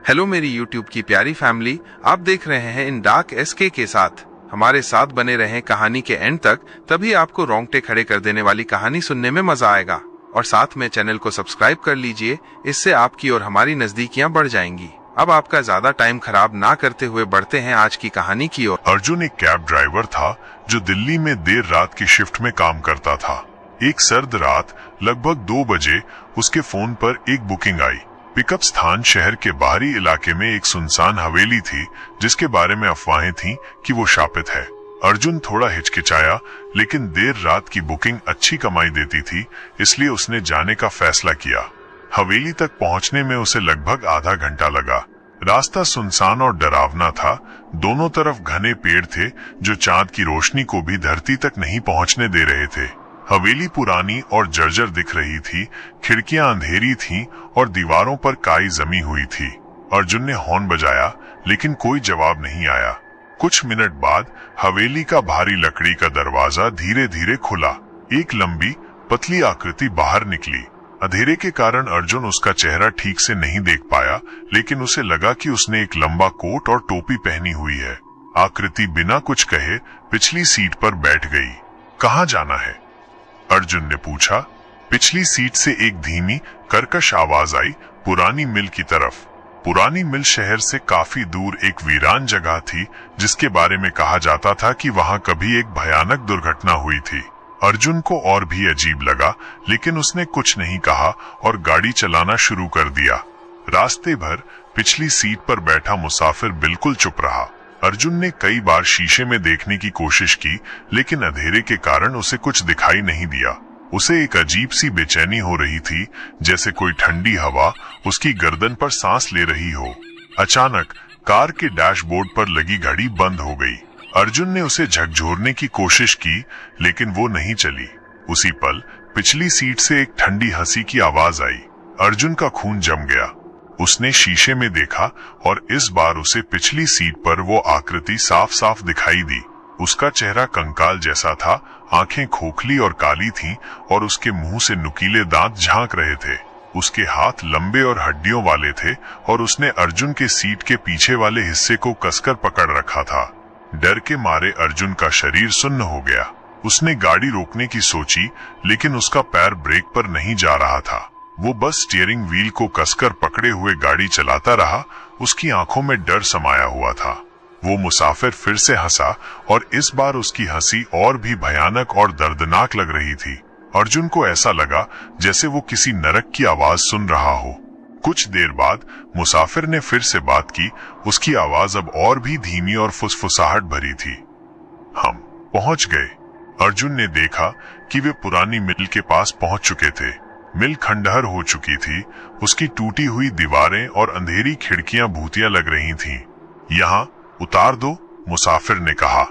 Hello मेरी YouTube की प्यारी फैमिली, आप देख रहे हैं इन डार्क SK के साथ। हमारे साथ बने रहें कहानी के एंड तक, तभी आपको रोंगटे खड़े कर देने वाली कहानी सुनने में मजा आएगा। और साथ में चैनल को सब्सक्राइब कर लीजिए, इससे आपकी और हमारी नजदीकियां बढ़ जाएंगी। अब आपका ज्यादा टाइम खराब ना करते हुए बढ़ते हैं आज की कहानी की ओर। अर्जुन एक कैब ड्राइवर था जो दिल्ली में देर रात की शिफ्ट में काम करता था। एक सर्द रात लगभग 2 बजे उसके फोन पर एक बुकिंग आई। पिकअप स्थान शहर के बाहरी इलाके में एक सुनसान हवेली थी, जिसके बारे में अफवाहें थीं कि वो शापित है। अर्जुन थोड़ा हिचकिचाया, लेकिन देर रात की बुकिंग अच्छी कमाई देती थी, इसलिए उसने जाने का फैसला किया। हवेली तक पहुंचने में उसे लगभग आधा घंटा लगा। रास्ता सुनसान और डरावना था। दोनों तरफ घने पेड़ थे जो चांद की रोशनी को भी धरती तक नहीं पहुंचने दे रहे थे। हवेली पुरानी और जर्जर दिख रही थी, खिड़कियां अंधेरी थीं और दीवारों पर काई जमी हुई थी। अर्जुन ने हॉर्न बजाया, लेकिन कोई जवाब नहीं आया। कुछ मिनट बाद हवेली का भारी लकड़ी का दरवाजा धीरे धीरे खुला। एक लंबी पतली आकृति बाहर निकली। अंधेरे के कारण अर्जुन उसका चेहरा ठीक से नहीं देख पाया, लेकिन उसे लगा कि उसने एक लंबा कोट और टोपी पहनी हुई है। आकृति बिना कुछ कहे पिछली सीट पर बैठ गई। कहाँ जाना है? अर्जुन ने पूछा। पिछली सीट से एक धीमी कर्कश आवाज आई, पुरानी मिल की तरफ। पुरानी मिल शहर से काफी दूर एक वीरान जगह थी, जिसके बारे में कहा जाता था कि वहां कभी एक भयानक दुर्घटना हुई थी। अर्जुन को और भी अजीब लगा, लेकिन उसने कुछ नहीं कहा और गाड़ी चलाना शुरू कर दिया। रास्ते भर पिछली सीट पर बैठा मुसाफिर बिल्कुल चुप रहा। अर्जुन ने कई बार शीशे में देखने की कोशिश की, लेकिन अंधेरे के कारण उसे कुछ दिखाई नहीं दिया। उसे एक अजीब सी बेचैनी हो रही थी, जैसे कोई ठंडी हवा उसकी गर्दन पर सांस ले रही हो। अचानक कार के डैशबोर्ड पर लगी घड़ी बंद हो गई। अर्जुन ने उसे झकझोरने की कोशिश की, लेकिन वो नहीं चली। उसी पल पिछली सीट से एक ठंडी हंसी की आवाज आई। अर्जुन का खून जम गया। उसने शीशे में देखा और इस बार उसे पिछली सीट पर वो आकृति साफ साफ दिखाई दी। उसका चेहरा कंकाल जैसा था, आंखें खोखली और काली थीं और उसके मुंह से नुकीले दांत झांक रहे थे। उसके हाथ लंबे और हड्डियों वाले थे और उसने अर्जुन के सीट के पीछे वाले हिस्से को कसकर पकड़ रखा था। डर के मारे अर्जुन का शरीर सुन्न हो गया। उसने गाड़ी रोकने की सोची, लेकिन उसका पैर ब्रेक पर नहीं जा रहा था। वो बस स्टीयरिंग व्हील को कसकर पकड़े हुए गाड़ी चलाता रहा। उसकी आंखों में डर समाया हुआ था। वो मुसाफिर फिर से हंसा और इस बार उसकी हंसी और भी भयानक और दर्दनाक लग रही थी। अर्जुन को ऐसा लगा जैसे वो किसी नरक की आवाज सुन रहा हो। कुछ देर बाद मुसाफिर ने फिर से बात की। उसकी आवाज अब और भी धीमी और फुसफुसाहट भरी थी। हम पहुंच गए। अर्जुन ने देखा कि वे पुरानी मिल के पास पहुंच चुके थे। मिल खंडहर हो चुकी थी। उसकी टूटी हुई दीवारें और अंधेरी खिड़कियां भूतिया लग रही थीं। यहाँ उतार दो, मुसाफिर ने कहा।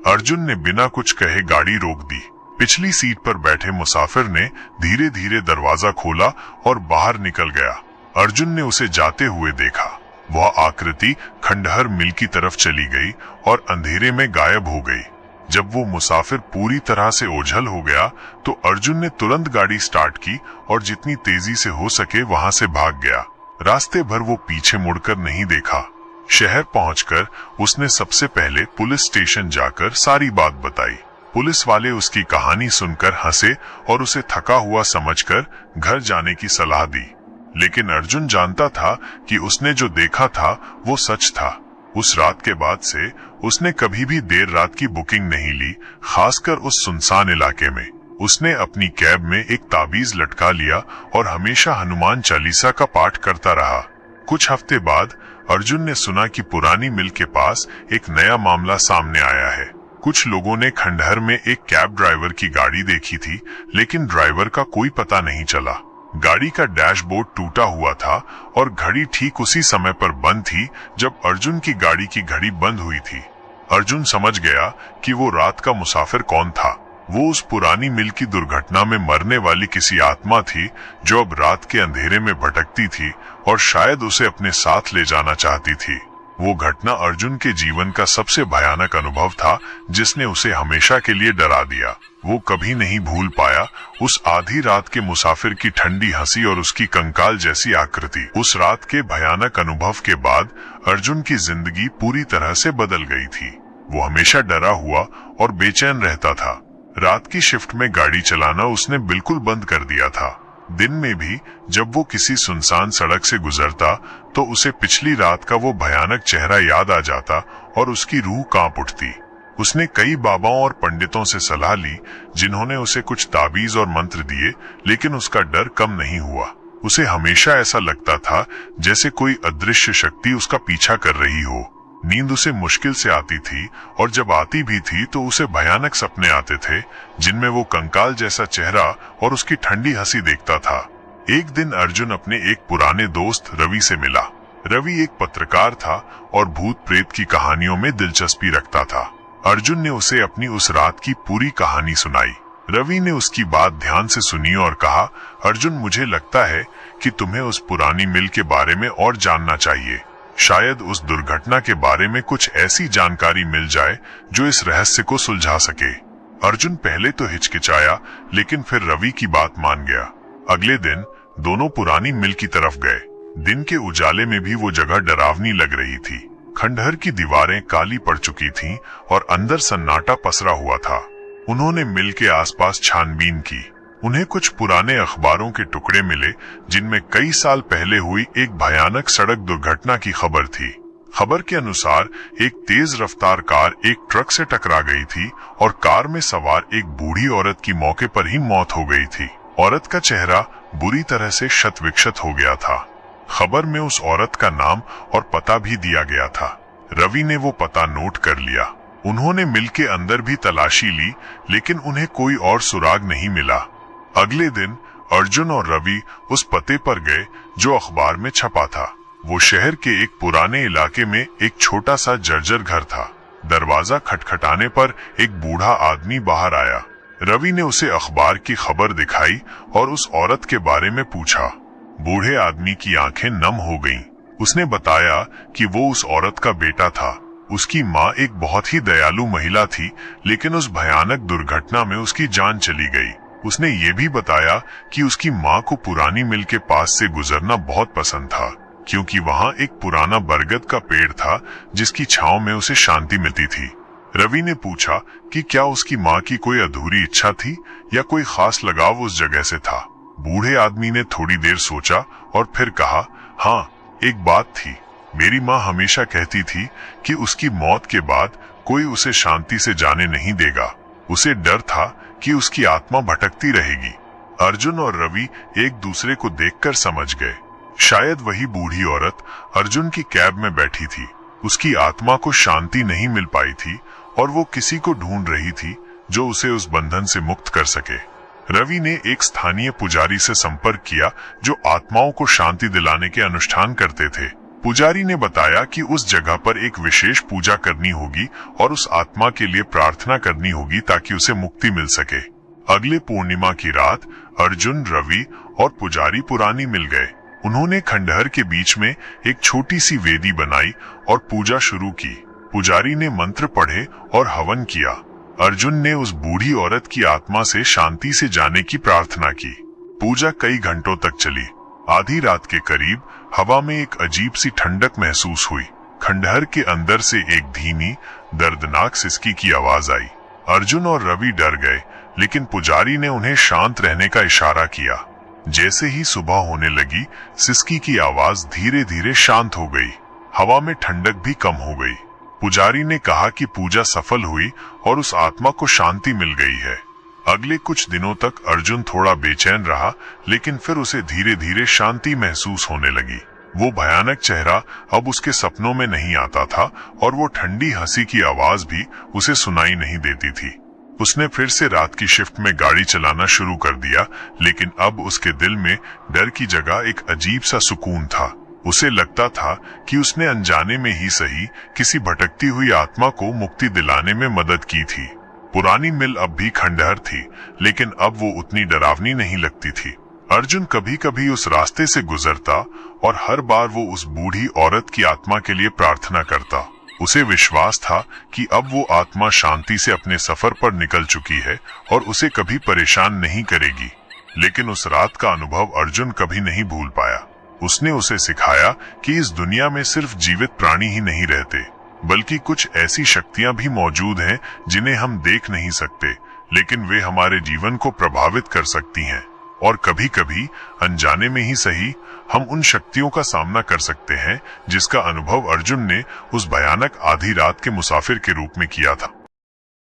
अर्जुन ने बिना कुछ कहे गाड़ी रोक दी। पिछली सीट पर बैठे मुसाफिर ने धीरे धीरे दरवाजा खोला और बाहर निकल गया। अर्जुन ने उसे जाते हुए देखा। वह आकृति खंडहर मिल की तरफ चली गई और अंधेरे में गायब हो गई। जब वो मुसाफिर पूरी तरह से ओझल हो गया, तो अर्जुन ने तुरंत गाड़ी स्टार्ट की और जितनी तेजी से हो सके वहां से भाग गया। रास्ते भर वो पीछे मुड़कर नहीं देखा। शहर पहुंचकर उसने सबसे पहले पुलिस स्टेशन जाकर सारी बात बताई। पुलिस वाले उसकी कहानी सुनकर हंसे और उसे थका हुआ समझकर घर जाने की सलाह दी। लेकिन अर्जुन जानता था कि उसने जो देखा था वो सच था। उस रात के बाद से उसने कभी भी देर रात की बुकिंग नहीं ली, खासकर उस सुनसान इलाके में। उसने अपनी कैब में एक ताबीज लटका लिया और हमेशा हनुमान चालीसा का पाठ करता रहा। कुछ हफ्ते बाद अर्जुन ने सुना कि पुरानी मिल के पास एक नया मामला सामने आया है। कुछ लोगों ने खंडहर में एक कैब ड्राइवर की गाड़ी देखी थी, लेकिन ड्राइवर का कोई पता नहीं चला। गाड़ी का डैशबोर्ड टूटा हुआ था और घड़ी ठीक उसी समय पर बंद थी जब अर्जुन की गाड़ी की घड़ी बंद हुई थी। अर्जुन समझ गया कि वो रात का मुसाफिर कौन था। वो उस पुरानी मिल की दुर्घटना में मरने वाली किसी आत्मा थी जो अब रात के अंधेरे में भटकती थी और शायद उसे अपने साथ ले जाना चाहती थी। वो घटना अर्जुन के जीवन का सबसे भयानक अनुभव था, जिसने उसे हमेशा के लिए डरा दिया। वो कभी नहीं भूल पाया उस आधी रात के मुसाफिर की ठंडी हंसी और उसकी कंकाल जैसी आकृति। उस रात के भयानक अनुभव के बाद अर्जुन की जिंदगी पूरी तरह से बदल गई थी। वो हमेशा डरा हुआ और बेचैन रहता था। रात की शिफ्ट में गाड़ी चलाना उसने बिल्कुल बंद कर दिया था। दिन में भी जब वो किसी सुनसान सड़क से गुजरता तो उसे पिछली रात का वो भयानक चेहरा याद आ जाता और उसकी रूह कांप उठती। उसने कई बाबाओं और पंडितों से सलाह ली, जिन्होंने उसे कुछ ताबीज और मंत्र दिए, लेकिन उसका डर कम नहीं हुआ। उसे हमेशा ऐसा लगता था जैसे कोई अदृश्य शक्ति उसका पीछा कर रही हो। नींद उसे मुश्किल से आती थी और जब आती भी थी तो उसे भयानक सपने आते थे, जिनमें वो कंकाल जैसा चेहरा और उसकी ठंडी हंसी देखता था। एक दिन अर्जुन अपने एक पुराने दोस्त रवि से मिला। रवि एक पत्रकार था और भूत प्रेत की कहानियों में दिलचस्पी रखता था। अर्जुन ने उसे अपनी उस रात की पूरी कहानी सुनाई। रवि ने उसकी बात ध्यान से सुनी और कहा, अर्जुन, मुझे लगता है कि तुम्हें उस पुरानी मिल के बारे में और जानना चाहिए। शायद उस दुर्घटना के बारे में कुछ ऐसी जानकारी मिल जाए जो इस रहस्य को सुलझा सके। अर्जुन पहले तो हिचकिचाया, लेकिन फिर रवि की बात मान गया। अगले दिन दोनों पुरानी मिल की तरफ गए। दिन के उजाले में भी वो जगह डरावनी लग रही थी। खंडहर की दीवारें काली पड़ चुकी थीं और अंदर सन्नाटा पसरा हुआ था। उन्होंने मिल के आसपास छानबीन की। उन्हें कुछ पुराने अखबारों के टुकड़े मिले, जिनमें कई साल पहले हुई एक भयानक सड़क दुर्घटना की खबर थी। खबर के अनुसार एक तेज रफ्तार कार एक ट्रक से टकरा गई थी और कार में सवार एक बूढ़ी औरत की मौके पर ही मौत हो गई थी। औरत का चेहरा बुरी तरह से क्षत विक्षत हो गया था। खबर में उस औरत का नाम और पता भी दिया गया था। रवि ने वो पता नोट कर लिया। उन्होंने मिल के अंदर भी तलाशी ली, लेकिन उन्हें कोई और सुराग नहीं मिला। अगले दिन अर्जुन और रवि उस पते पर गए जो अखबार में छपा था। वो शहर के एक पुराने इलाके में एक छोटा सा जर्जर घर था। दरवाजा खटखटाने पर एक बूढ़ा आदमी बाहर आया। रवि ने उसे अखबार की खबर दिखाई और उस औरत के बारे में पूछा। बूढ़े आदमी की आंखें नम हो गईं। उसने बताया कि वो उस औरत का बेटा था। उसकी माँ एक बहुत ही दयालु महिला थी, लेकिन उस भयानक दुर्घटना में उसकी जान चली गई। उसने ये भी बताया कि उसकी माँ को पुरानी मिल के पास से गुजरना बहुत पसंद था, क्योंकि वहाँ एक पुराना बरगद का पेड़ था जिसकी छांव में उसे शांति मिलती थी। रवि ने पूछा कि क्या उसकी माँ की कोई अधूरी इच्छा थी या कोई खास लगाव उस जगह से था। बूढ़े आदमी ने थोड़ी देर सोचा और फिर कहा, हाँ, एक बात थी। मेरी माँ हमेशा कहती थी कि उसकी मौत के बाद कोई उसे शांति से जाने नहीं देगा। उसे डर था कि उसकी आत्मा भटकती रहेगी। अर्जुन और रवि एक दूसरे को देखकर समझ गए। शायद वही बूढ़ी औरत अर्जुन की कैब में बैठी थी। उसकी आत्मा को शांति नहीं मिल पाई थी और वो किसी को ढूंढ रही थी जो उसे उस बंधन से मुक्त कर सके। रवि ने एक स्थानीय पुजारी से संपर्क किया जो आत्माओं को शांति दिलाने के अनुष्ठान करते थे। पुजारी ने बताया कि उस जगह पर एक विशेष पूजा करनी होगी और उस आत्मा के लिए प्रार्थना करनी होगी ताकि उसे मुक्ति मिल सके। अगले पूर्णिमा की रात अर्जुन, रवि और पुजारी पुरानी मिल गए। उन्होंने खंडहर के बीच में एक छोटी सी वेदी बनाई और पूजा शुरू की। पुजारी ने मंत्र पढ़े और हवन किया। अर्जुन ने उस बूढ़ी औरत की आत्मा से शांति से जाने की प्रार्थना की। पूजा कई घंटों तक चली। आधी रात के करीब हवा में एक अजीब सी ठंडक महसूस हुई। खंडहर के अंदर से एक धीमी, दर्दनाक सिसकी की आवाज आई। अर्जुन और रवि डर गए, लेकिन पुजारी ने उन्हें शांत रहने का इशारा किया। जैसे ही सुबह होने लगी, सिसकी की आवाज धीरे धीरे शांत हो गई। हवा में ठंडक भी कम हो गई। पुजारी ने कहा कि पूजा सफल हुई और उस आत्मा को शांति मिल गई है। अगले कुछ दिनों तक अर्जुन थोड़ा बेचैन रहा, लेकिन फिर उसे धीरे धीरे शांति महसूस होने लगी। वो भयानक चेहरा अब उसके सपनों में नहीं आता था और वो ठंडी हंसी की आवाज भी उसे सुनाई नहीं देती थी। उसने फिर से रात की शिफ्ट में गाड़ी चलाना शुरू कर दिया, लेकिन अब उसके दिल में डर की जगह एक अजीब सा सुकून था। उसे लगता था कि उसने अनजाने में ही सही किसी भटकती हुई आत्मा को मुक्ति दिलाने में मदद की थी। पुरानी मिल अब भी खंडहर थी, लेकिन अब वो उतनी डरावनी नहीं लगती थी। अर्जुन कभी कभी उस रास्ते से गुजरता और हर बार वो उस बूढ़ी औरत की आत्मा के लिए प्रार्थना करता। उसे विश्वास था कि अब वो आत्मा शांति से अपने सफर पर निकल चुकी है और उसे कभी परेशान नहीं करेगी। लेकिन उस रात का अनुभव अर्जुन कभी नहीं भूल पाया। उसने उसे सिखाया कि इस दुनिया में सिर्फ जीवित प्राणी ही नहीं रहते, बल्कि कुछ ऐसी शक्तियां भी मौजूद हैं जिन्हें हम देख नहीं सकते, लेकिन वे हमारे जीवन को प्रभावित कर सकती हैं। और कभी कभी अनजाने में ही सही, हम उन शक्तियों का सामना कर सकते हैं जिसका अनुभव अर्जुन ने उस भयानक आधी रात के मुसाफिर के रूप में किया था।